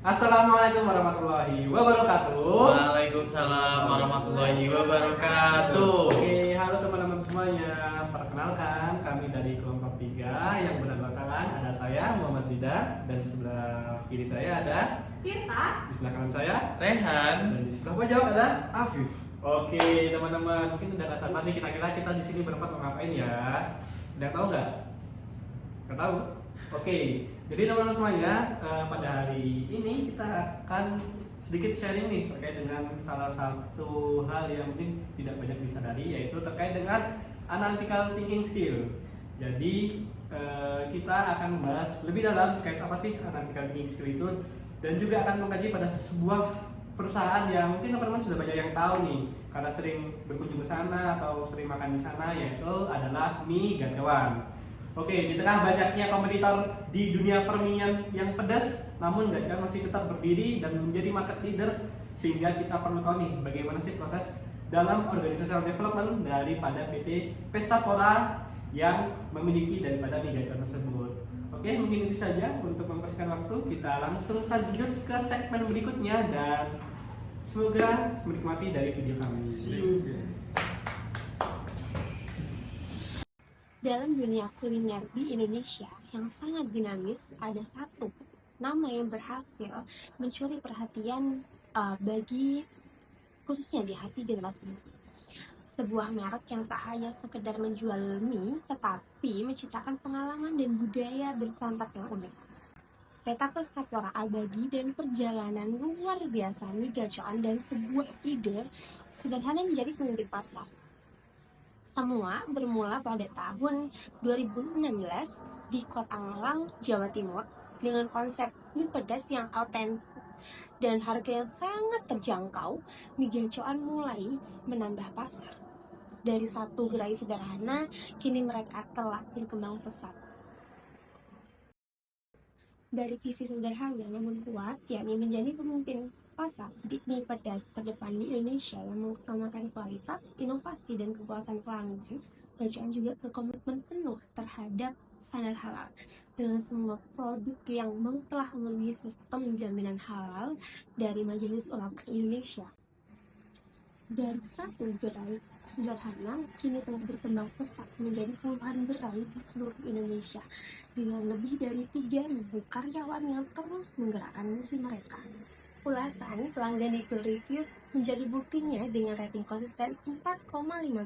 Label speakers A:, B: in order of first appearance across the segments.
A: Assalamualaikum warahmatullahi wabarakatuh.
B: Waalaikumsalam warahmatullahi wabarakatuh.
A: Oke, halo teman-teman semuanya. Perkenalkan, kami dari kelompok 3 yang beranggotakan ada saya Muhammad Zidan dan di sebelah kiri saya ada
C: Tirta.
A: di sebelah kanan saya
B: Rehan.
A: dan di sebelah pojok ada Afif. Oke, teman-teman, mungkin udah gak sabar nih kira-kira kita di sini berempat mau ngapain ya? Udah tahu nggak? Nggak tahu? Oke, jadi teman-teman semuanya, pada hari ini kita akan sedikit sharing nih terkait dengan salah satu hal yang mungkin tidak banyak disadari, yaitu terkait dengan analytical thinking skill. Jadi kita akan membahas lebih dalam terkait apa sih analytical thinking skill itu, dan juga akan mengkaji pada sebuah perusahaan yang mungkin teman-teman sudah banyak yang tahu nih karena sering berkunjung ke sana atau sering makan di sana, yaitu adalah mie Gacoan. Oke, di tengah banyaknya kompetitor di dunia perminian yang pedas, namun Gacoan masih tetap berdiri dan menjadi market leader, sehingga kita perlu tahu nih bagaimana sih proses dalam organizational development daripada PT Pestapora yang memiliki daripada mie Gacoan tersebut. Oke, mungkin itu saja untuk mempersingkat waktu, kita langsung lanjut ke segmen berikutnya dan semoga menikmati dari video kami. See you.
C: Dalam dunia kuliner di Indonesia yang sangat dinamis, ada satu nama yang berhasil mencuri perhatian bagi khususnya di hati generasi muda. Sebuah merek yang tak hanya sekedar menjual mie, tetapi menciptakan pengalaman dan budaya bersantap yang unik. PT Pestapora Abadi dan perjalanan luar biasa mie Gacoan dan sebuah ide sederhana menjadi pemimpin pasar. Semua bermula pada tahun 2016 di Kota Malang, Jawa Timur dengan konsep mie pedas yang autentik dan harga yang sangat terjangkau. Mie Gacoan mulai menambah pasar. Dari satu gerai sederhana, kini mereka telah berkembang pesat. Dari visi sederhana namun kuat, yakni menjadi pemimpin pasar mie pedas terdepan di Indonesia yang mengutamakan kualitas, inovasi, dan kepuasan pelanggan, Gacoan juga berkomitmen penuh terhadap standar halal dengan semua produk yang telah memenuhi sistem jaminan halal dari Majelis Ulama Indonesia. Dari satu gerai sederhana, kini telah berkembang pesat menjadi puluhan gerai di seluruh Indonesia dengan lebih dari 3.000 karyawan yang terus menggerakkan misi mereka. Ulasan pelanggan di Google Reviews menjadi buktinya dengan rating konsisten 4,5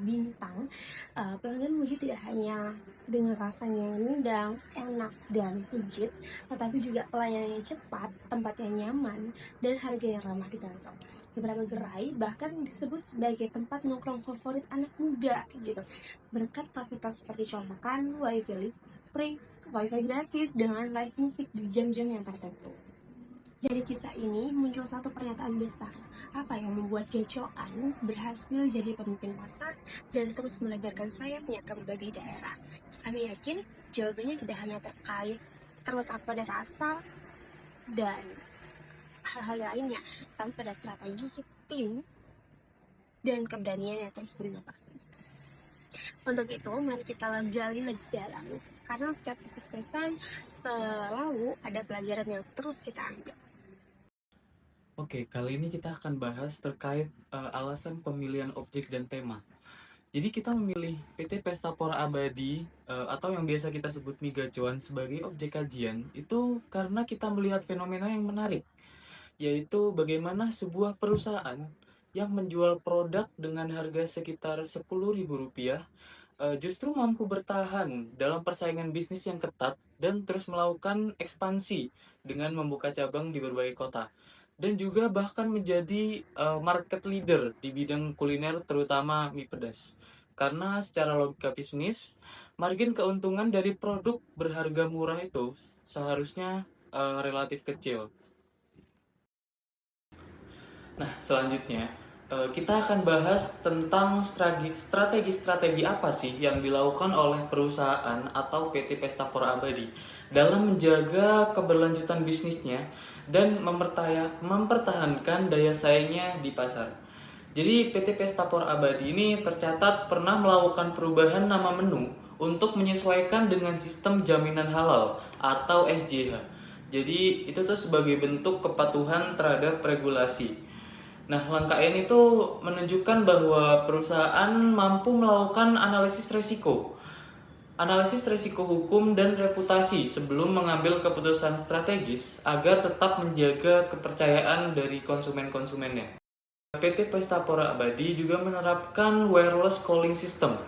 C: bintang. Pelanggan memuji tidak hanya dengan rasanya yang nendang, enak, dan legit, tetapi juga pelayanan yang cepat, tempat yang nyaman, dan harga yang ramah di kantong. Beberapa gerai bahkan disebut sebagai tempat nongkrong favorit anak muda gitu. Berkat fasilitas seperti colokan, wifi listrik, wifi gratis, dengan live musik di jam-jam yang tertentu. Dari kisah ini muncul satu pernyataan besar, apa yang membuat Gacoan berhasil jadi pemimpin pasar dan terus melebarkan sayapnya ke berbagai daerah. Kami yakin jawabannya tidak hanya terletak pada rasa dan hal-hal lainnya, tapi pada strategi tim dan keberanian yang terus berinovasi. Untuk itu, mari kita gali lebih dalam, karena setiap kesuksesan selalu ada pelajaran yang terus kita ambil.
B: Oke, kali ini kita akan bahas terkait alasan pemilihan objek dan tema. Jadi kita memilih PT Pestapora Abadi atau yang biasa kita sebut mie Gacoan sebagai objek kajian itu karena kita melihat fenomena yang menarik, yaitu bagaimana sebuah perusahaan yang menjual produk dengan harga sekitar Rp10.000 justru mampu bertahan dalam persaingan bisnis yang ketat dan terus melakukan ekspansi dengan membuka cabang di berbagai kota. Dan juga bahkan menjadi market leader di bidang kuliner terutama mie pedas. Karena secara logika bisnis, margin keuntungan dari produk berharga murah itu seharusnya relatif kecil. Nah, selanjutnya kita akan bahas tentang strategi-strategi apa sih yang dilakukan oleh perusahaan atau PT Pestapora Abadi dalam menjaga keberlanjutan bisnisnya dan mempertahankan daya saingnya di pasar. Jadi PT Pestapora Abadi ini tercatat pernah melakukan perubahan nama menu untuk menyesuaikan dengan sistem jaminan halal atau SJH. Jadi itu tuh sebagai bentuk kepatuhan terhadap regulasi. Nah, langkah ini itu menunjukkan bahwa perusahaan mampu melakukan analisis resiko hukum dan reputasi sebelum mengambil keputusan strategis agar tetap menjaga kepercayaan dari konsumen-konsumennya. PT Pesta Pora Abadi juga menerapkan wireless calling system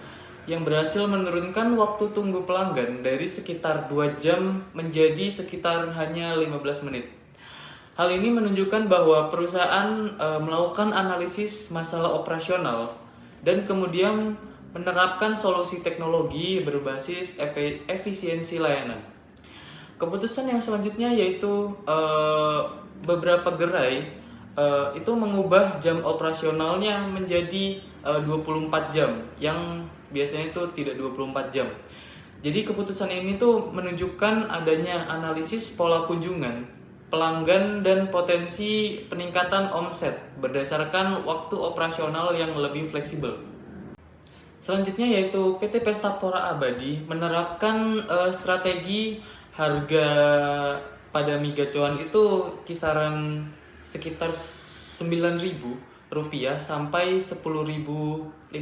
B: yang berhasil menurunkan waktu tunggu pelanggan dari sekitar 2 jam menjadi sekitar hanya 15 menit. Hal ini menunjukkan bahwa perusahaan melakukan analisis masalah operasional dan kemudian menerapkan solusi teknologi berbasis efisiensi layanan. Keputusan yang selanjutnya yaitu beberapa gerai itu mengubah jam operasionalnya menjadi 24 jam yang biasanya itu tidak 24 jam. Jadi keputusan ini tuh menunjukkan adanya analisis pola kunjungan pelanggan dan potensi peningkatan omset berdasarkan waktu operasional yang lebih fleksibel. Selanjutnya yaitu PT Pesta Pora Abadi menerapkan strategi harga pada mie gacoan itu kisaran sekitar Rp9.000 sampai Rp10.500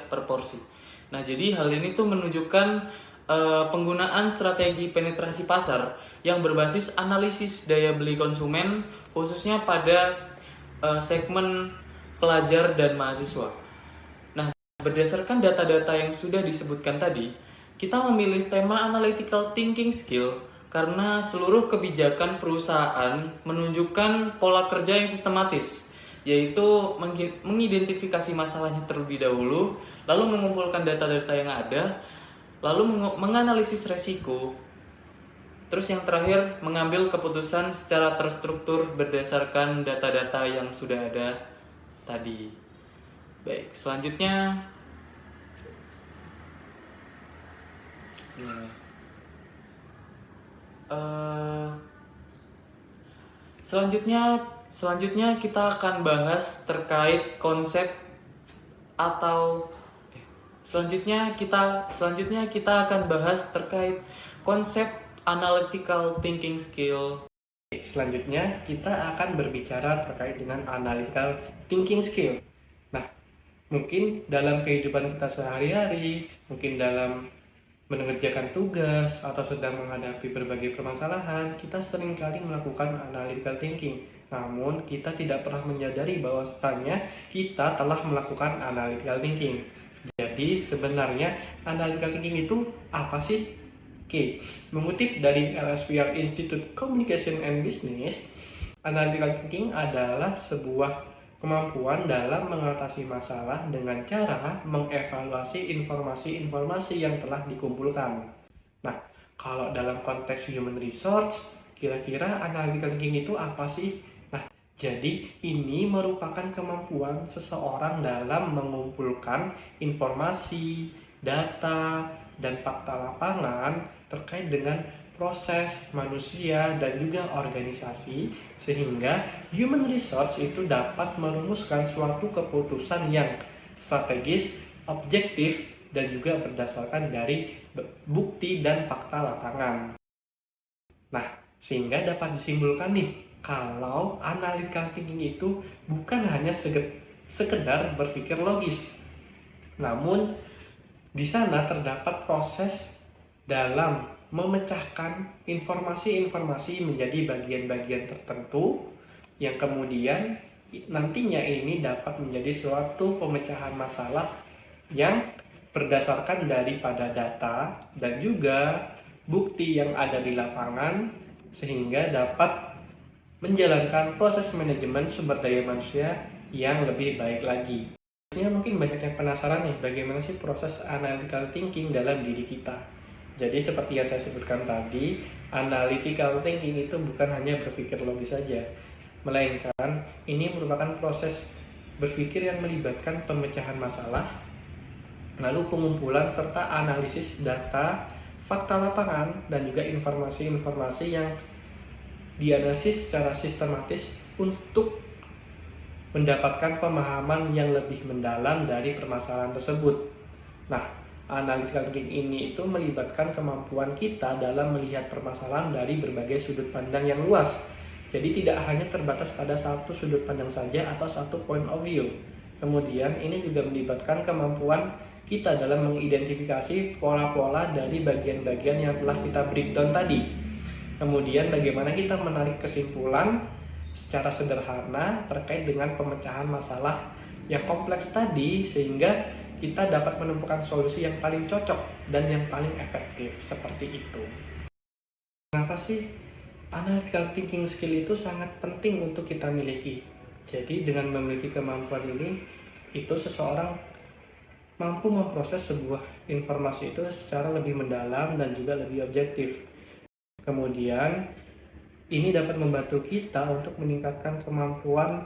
B: per porsi. Nah, jadi hal ini tuh menunjukkan penggunaan strategi penetrasi pasar yang berbasis analisis daya beli konsumen khususnya pada segmen pelajar dan mahasiswa. Nah, berdasarkan data-data yang sudah disebutkan tadi, kita memilih tema analytical thinking skill karena seluruh kebijakan perusahaan menunjukkan pola kerja yang sistematis, yaitu mengidentifikasi masalahnya terlebih dahulu, lalu mengumpulkan data-data yang ada, lalu menganalisis resiko, terus yang terakhir mengambil keputusan secara terstruktur berdasarkan data-data yang sudah ada tadi. Baik, selanjutnya selanjutnya kita akan bahas terkait konsep atau selanjutnya kita akan bahas terkait konsep analytical thinking skill.
A: Selanjutnya kita akan berbicara terkait dengan analytical thinking skill. Nah, mungkin dalam kehidupan kita sehari-hari, mungkin dalam mengerjakan tugas atau sedang menghadapi berbagai permasalahan, kita seringkali melakukan analytical thinking. Namun, kita tidak pernah menyadari bahwasanya kita telah melakukan analytical thinking. Jadi, sebenarnya analytical thinking itu apa sih? Oke, mengutip dari LSPR Institute Communication and Business, analytical thinking adalah sebuah kemampuan dalam mengatasi masalah dengan cara mengevaluasi informasi-informasi yang telah dikumpulkan. Nah, kalau dalam konteks human resource, kira-kira analytical thinking itu apa sih? Nah, jadi ini merupakan kemampuan seseorang dalam mengumpulkan informasi, data, dan fakta lapangan terkait dengan proses manusia dan juga organisasi, sehingga human resource itu dapat merumuskan suatu keputusan yang strategis, objektif, dan juga berdasarkan dari bukti dan fakta lapangan. Nah, sehingga dapat disimpulkan nih, kalau analytical thinking itu bukan hanya sekedar berpikir logis, namun di sana terdapat proses dalam memecahkan informasi-informasi menjadi bagian-bagian tertentu yang kemudian nantinya ini dapat menjadi suatu pemecahan masalah yang berdasarkan daripada data dan juga bukti yang ada di lapangan, sehingga dapat menjalankan proses manajemen sumber daya manusia yang lebih baik lagi. Mungkin banyak yang penasaran nih, bagaimana sih proses analytical thinking dalam diri kita. Jadi seperti yang saya sebutkan tadi, analytical thinking itu bukan hanya berpikir logis saja, melainkan ini merupakan proses berpikir yang melibatkan pemecahan masalah, lalu pengumpulan serta analisis data, fakta lapangan, dan juga informasi-informasi yang dianalisis secara sistematis untuk mendapatkan pemahaman yang lebih mendalam dari permasalahan tersebut. Nah, Analytical thinking ini itu melibatkan kemampuan kita dalam melihat permasalahan dari berbagai sudut pandang yang luas. Jadi tidak hanya terbatas pada satu sudut pandang saja atau satu point of view. Kemudian ini juga melibatkan kemampuan kita dalam mengidentifikasi pola-pola dari bagian-bagian yang telah kita breakdown tadi. Kemudian bagaimana kita menarik kesimpulan secara sederhana terkait dengan pemecahan masalah yang kompleks tadi, sehingga kita dapat menemukan solusi yang paling cocok dan yang paling efektif, seperti itu. Kenapa sih analytical thinking skill itu sangat penting untuk kita miliki? Jadi dengan memiliki kemampuan ini, itu seseorang mampu memproses sebuah informasi itu secara lebih mendalam dan juga lebih objektif. Kemudian ini dapat membantu kita untuk meningkatkan kemampuan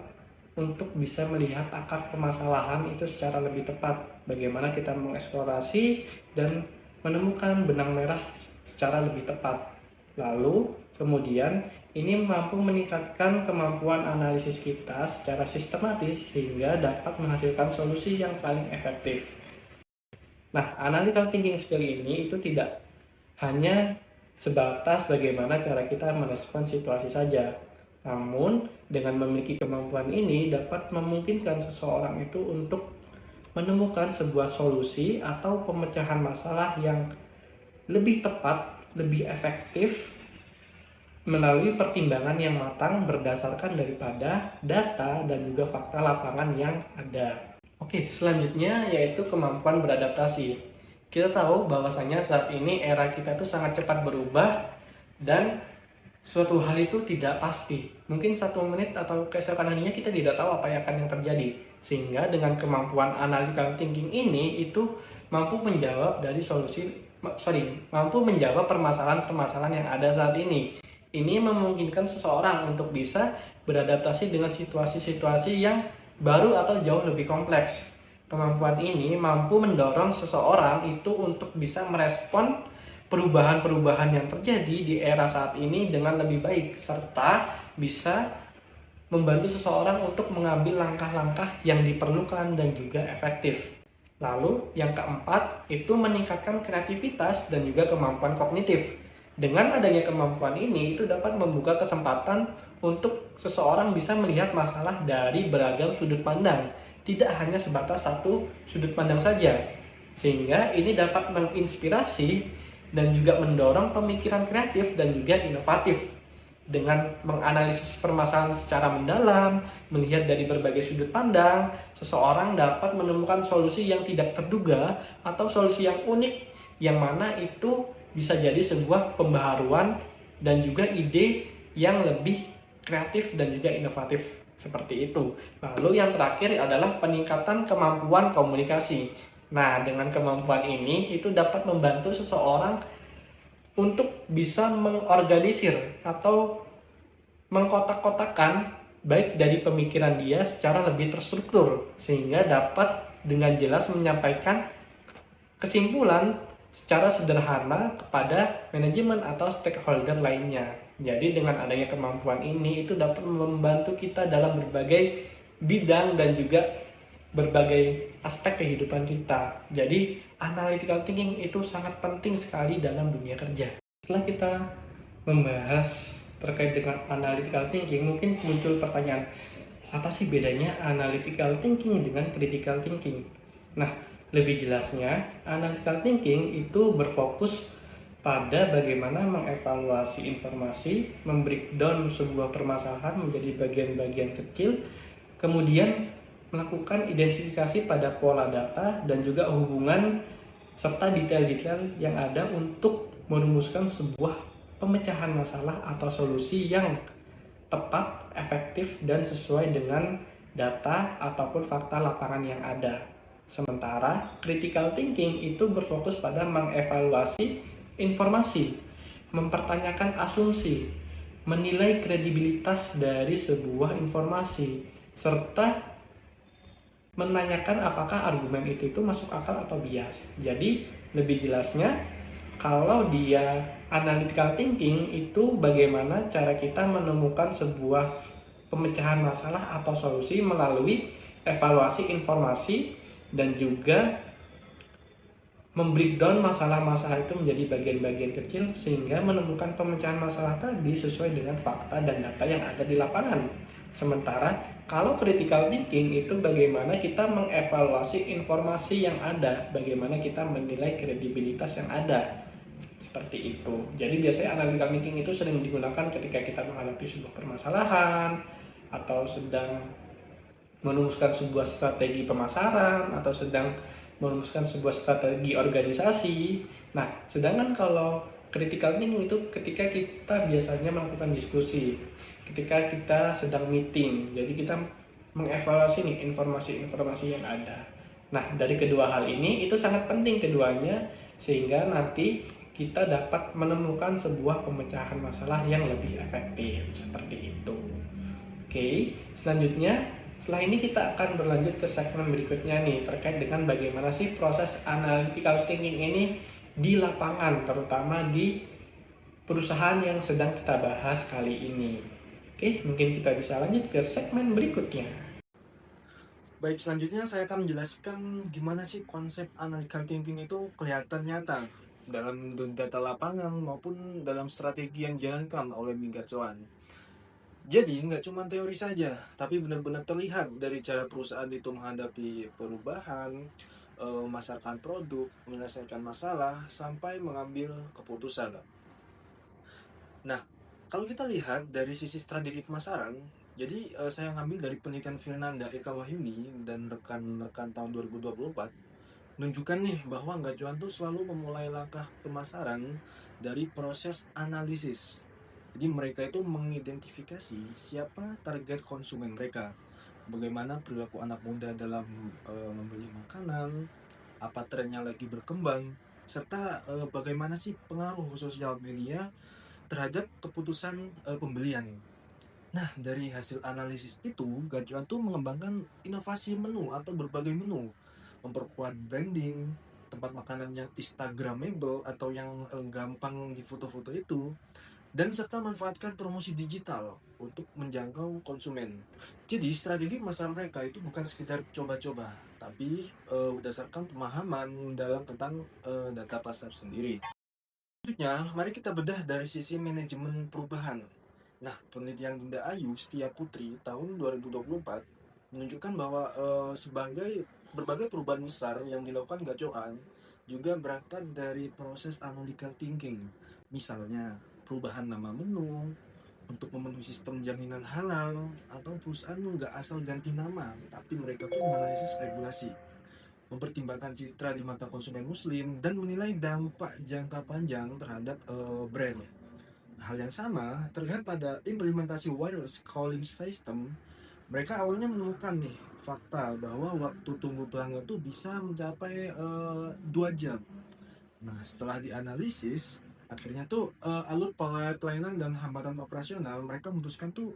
A: untuk bisa melihat akar permasalahan itu secara lebih tepat. Bagaimana kita mengeksplorasi dan menemukan benang merah secara lebih tepat. Lalu kemudian ini mampu meningkatkan kemampuan analisis kita secara sistematis sehingga dapat menghasilkan solusi yang paling efektif. Nah, analytical thinking skill ini itu tidak hanya sebatas bagaimana cara kita merespon situasi saja. Namun, dengan memiliki kemampuan ini dapat memungkinkan seseorang itu untuk menemukan sebuah solusi atau pemecahan masalah yang lebih tepat, lebih efektif melalui pertimbangan yang matang berdasarkan daripada data dan juga fakta lapangan yang ada. Oke, selanjutnya yaitu kemampuan beradaptasi. Kita tahu bahwasanya saat ini era kita itu sangat cepat berubah dan suatu hal itu tidak pasti. Mungkin 1 menit atau keesokan harinya kita tidak tahu apa yang akan terjadi. Sehingga dengan kemampuan analytical thinking ini itu mampu menjawab permasalahan-permasalahan yang ada saat ini. Ini memungkinkan seseorang untuk bisa beradaptasi dengan situasi-situasi yang baru atau jauh lebih kompleks. Kemampuan ini mampu mendorong seseorang itu untuk bisa merespon perubahan-perubahan yang terjadi di era saat ini dengan lebih baik, serta bisa membantu seseorang untuk mengambil langkah-langkah yang diperlukan dan juga efektif. Lalu yang keempat itu meningkatkan kreativitas dan juga kemampuan kognitif. Dengan adanya kemampuan ini itu dapat membuka kesempatan untuk seseorang bisa melihat masalah dari beragam sudut pandang, tidak hanya sebatas satu sudut pandang saja. Sehingga ini dapat menginspirasi dan juga mendorong pemikiran kreatif dan juga inovatif. Dengan menganalisis permasalahan secara mendalam, melihat dari berbagai sudut pandang, seseorang dapat menemukan solusi yang tidak terduga atau solusi yang unik, yang mana itu bisa jadi sebuah pembaharuan dan juga ide yang lebih kreatif dan juga inovatif, seperti itu. Lalu yang terakhir adalah peningkatan kemampuan komunikasi. Nah, dengan kemampuan ini itu dapat membantu seseorang untuk bisa mengorganisir atau mengkotak-kotakan baik dari pemikiran dia secara lebih terstruktur, sehingga dapat dengan jelas menyampaikan kesimpulan secara sederhana kepada manajemen atau stakeholder lainnya. Jadi dengan adanya kemampuan ini itu dapat membantu kita dalam berbagai bidang dan juga berbagai aspek kehidupan kita. Jadi analytical thinking itu sangat penting sekali dalam dunia kerja. Setelah kita membahas terkait dengan analytical thinking, mungkin muncul pertanyaan, apa sih bedanya analytical thinking dengan critical thinking? Nah, lebih jelasnya, analytical thinking itu berfokus pada bagaimana mengevaluasi informasi, membreakdown sebuah permasalahan menjadi bagian-bagian kecil, kemudian melakukan identifikasi pada pola data dan juga hubungan serta detail-detail yang ada untuk merumuskan sebuah pemecahan masalah atau solusi yang tepat, efektif, dan sesuai dengan data ataupun fakta lapangan yang ada. Sementara critical thinking itu berfokus pada mengevaluasi informasi, mempertanyakan asumsi, menilai kredibilitas dari sebuah informasi, serta menanyakan apakah argumen itu masuk akal atau bias. Jadi lebih jelasnya, kalau dia analytical thinking itu bagaimana cara kita menemukan sebuah pemecahan masalah atau solusi melalui evaluasi informasi dan juga membreakdown masalah-masalah itu menjadi bagian-bagian kecil sehingga menemukan pemecahan masalah tadi sesuai dengan fakta dan data yang ada di lapangan. Sementara kalau critical thinking itu bagaimana kita mengevaluasi informasi yang ada, bagaimana kita menilai kredibilitas yang ada. Seperti itu. Jadi biasanya analytical thinking itu sering digunakan ketika kita menghadapi sebuah permasalahan atau sedang merumuskan sebuah strategi pemasaran atau sedang merumuskan sebuah strategi organisasi. Nah, sedangkan kalau critical thinking itu ketika kita biasanya melakukan diskusi, ketika kita sedang meeting. Jadi kita mengevaluasi nih informasi-informasi yang ada. Nah, dari kedua hal ini itu sangat penting keduanya sehingga nanti kita dapat menemukan sebuah pemecahan masalah yang lebih efektif seperti itu. Oke, selanjutnya setelah ini kita akan berlanjut ke segmen berikutnya nih terkait dengan bagaimana sih proses analytical thinking ini di lapangan, terutama di perusahaan yang sedang kita bahas kali ini. Oke, mungkin kita bisa lanjut ke segmen berikutnya.
D: Baik, selanjutnya saya akan menjelaskan gimana sih konsep analytical thinking itu kelihatan nyata dalam data lapangan maupun dalam strategi yang dijalankan oleh Ming Chuan. Jadi nggak cuma teori saja, tapi benar-benar terlihat dari cara perusahaan itu menghadapi perubahan, memasarkan produk, menyelesaikan masalah, sampai mengambil keputusan. Nah, kalau kita lihat dari sisi strategi pemasaran, jadi saya ngambil dari penelitian Fernanda Eka Wahyuni dan rekan-rekan tahun 2024, menunjukkan nih bahwa Nggak Cuan tuh selalu memulai langkah pemasaran dari proses analisis. Jadi mereka itu mengidentifikasi siapa target konsumen mereka, bagaimana perilaku anak muda dalam membeli makanan, apa trennya lagi berkembang, serta bagaimana sih pengaruh sosial media terhadap keputusan pembelian. Nah, dari hasil analisis itu, Gacuan tuh mengembangkan inovasi menu atau berbagai menu, memperkuat branding, tempat makanan yang instagramable atau yang gampang di foto-foto itu, dan serta manfaatkan promosi digital untuk menjangkau konsumen. Jadi strategi masalah mereka itu bukan sekedar coba-coba, tapi berdasarkan pemahaman dalam tentang data pasar sendiri. Selanjutnya, mari kita bedah dari sisi manajemen perubahan. Nah, penelitian Dinda Ayu Setia Putri tahun 2024 menunjukkan bahwa sebagai berbagai perubahan besar yang dilakukan Gacuan juga berangkat dari proses analytical thinking. Misalnya, perubahan nama menu untuk memenuhi sistem jaminan halal, atau perusahaan nggak asal ganti nama, tapi mereka tuh menganalisis regulasi, mempertimbangkan citra di mata konsumen muslim, dan menilai dampak jangka panjang terhadap brand. Hal yang sama terlihat pada implementasi wireless calling system. Mereka awalnya menemukan nih fakta bahwa waktu tunggu pelanggan tuh bisa mencapai 2 jam. Nah, setelah dianalisis, akhirnya tuh alur pelayanan dan hambatan operasional, mereka memutuskan tuh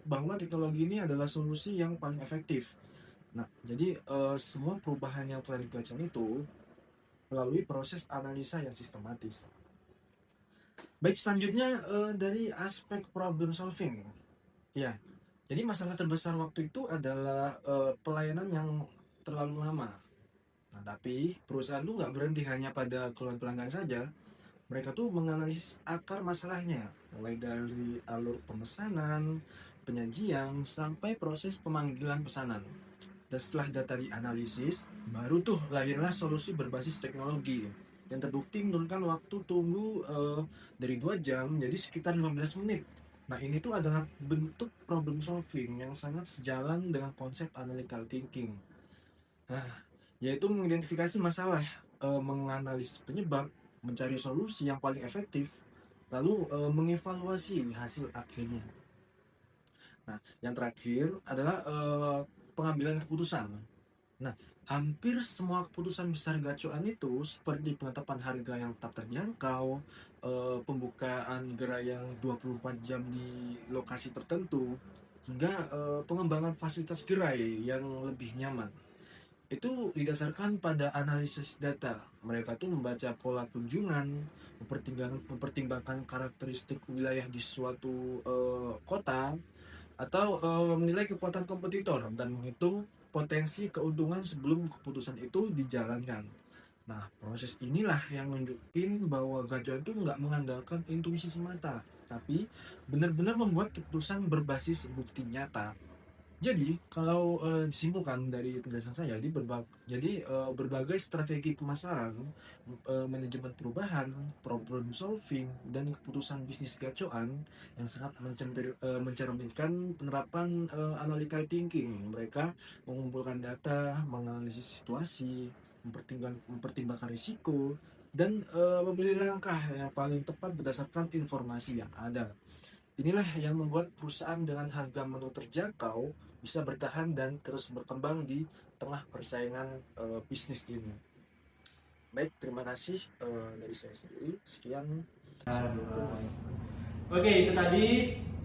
D: bahwa teknologi ini adalah solusi yang paling efektif. Nah, jadi semua perubahan yang telah digacan itu melalui proses analisa yang sistematis. Baik, selanjutnya dari aspek problem solving. Ya, jadi masalah terbesar waktu itu adalah pelayanan yang terlalu lama. Nah, tapi perusahaan tuh nggak berhenti hanya pada keluhan pelanggan saja. Mereka tuh menganalisis akar masalahnya, mulai dari alur pemesanan, penyajian, sampai proses pemanggilan pesanan. Dan setelah data dianalisis, baru tuh lahirlah solusi berbasis teknologi yang terbukti menurunkan waktu tunggu dari 2 jam jadi sekitar 15 menit. Nah, ini tuh adalah bentuk problem solving yang sangat sejalan dengan konsep analytical thinking. Nah, yaitu mengidentifikasi masalah, menganalisis penyebab, mencari solusi yang paling efektif, lalu mengevaluasi hasil akhirnya. Nah, yang terakhir adalah pengambilan keputusan. Nah, hampir semua keputusan besar Gacuan itu seperti penetapan harga yang tetap terjangkau, pembukaan gerai yang 24 jam di lokasi tertentu, hingga pengembangan fasilitas gerai yang lebih nyaman. Itu didasarkan pada analisis data. Mereka tuh membaca pola kunjungan, mempertimbangkan karakteristik wilayah di suatu kota, atau menilai kekuatan kompetitor dan menghitung potensi keuntungan sebelum keputusan itu dijalankan. Nah, proses inilah yang nunjukin bahwa gajian itu nggak mengandalkan intuisi semata, tapi benar-benar membuat keputusan berbasis bukti nyata. Jadi, kalau disimpulkan dari penjelasan saya, berbagai strategi pemasaran, manajemen perubahan, problem solving, dan keputusan bisnis gacoan yang sangat mencerminkan penerapan analytical thinking. Mereka mengumpulkan data, menganalisis situasi, mempertimbangkan risiko, dan memilih langkah yang paling tepat berdasarkan informasi yang ada. Inilah yang membuat perusahaan dengan harga menu terjangkau bisa bertahan dan terus berkembang di tengah persaingan bisnis ini. Baik, terima kasih dari saya sendiri. Sekian. Assalamualaikum.
A: Oke, itu tadi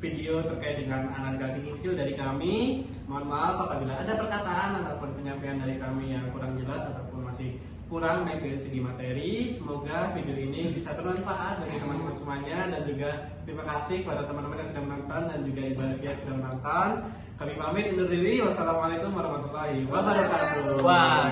A: video terkait dengan analytical thinking skill dari kami. Mohon maaf apabila ada perkataan ataupun penyampaian dari kami yang kurang jelas ataupun masih kurang baik dari segi materi. Semoga video ini bisa bermanfaat bagi teman-teman semuanya, dan juga terima kasih kepada teman-teman yang sudah menonton dan juga Ibu Alfia sudah menonton. Kami pamit undur diri. Wassalamualaikum warahmatullahi wabarakatuh.
B: Wah.